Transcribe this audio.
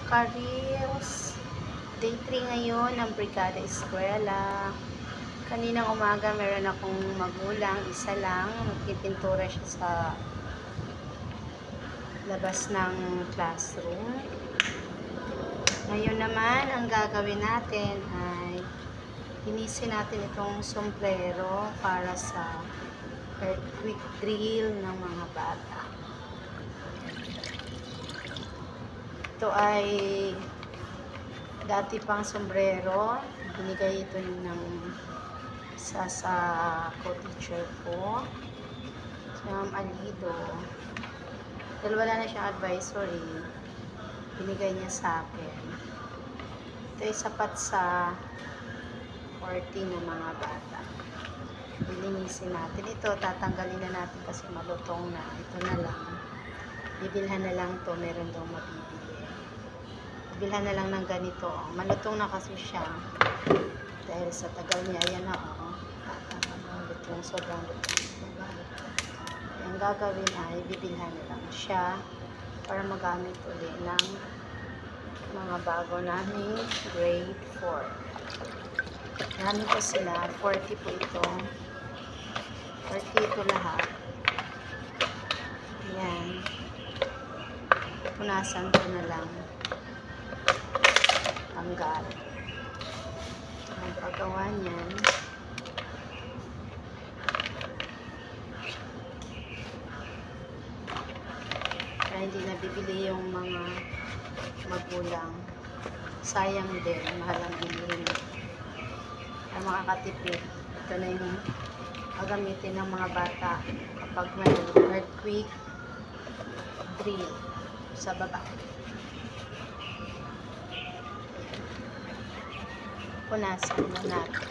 Ka-reels. Day 3 ngayon ng Brigada Eskwela. Kaninang umaga meron akong magulang, isa lang. Nagpipintura siya sa labas ng classroom. Ngayon naman, ang gagawin natin ay linisin natin itong sombrero para sa earthquake drill ng mga bata. Ito ay dati pang sombrero. Binigay ito ng isa sa co-teacher ko, si Ma'am Alido. Dahil wala na siyang advisory, binigay niya sa akin. Ito ay sapat sa 40 ng mga bata. Lilinisin natin ito. Tatanggalin na natin kasi malutong na. Ito na lang. Bibilhan na lang to. Meron daw mabibili. Bibilhan na lang ng ganito. Malutong na kasi siya. Dahil sa tagal niya. Ayan na lutong. Sobrang lutong. Ang gagawin ay bibilhan na lang siya para magamit ulit ng mga bago naming grade 4. Marami po sila. 40 po ito. 40 ito lahat. Ayan. Punasan ko na lang. Tanggal. Ang paggawa niyan. Kaya hindi nabibili yung mga magulang. Sayang din. Mahal ang bilhin. Kaya makakatipid. Ito na yung gagamitin ng mga bata kapag may earthquake drill sa baba. Punasan na natin.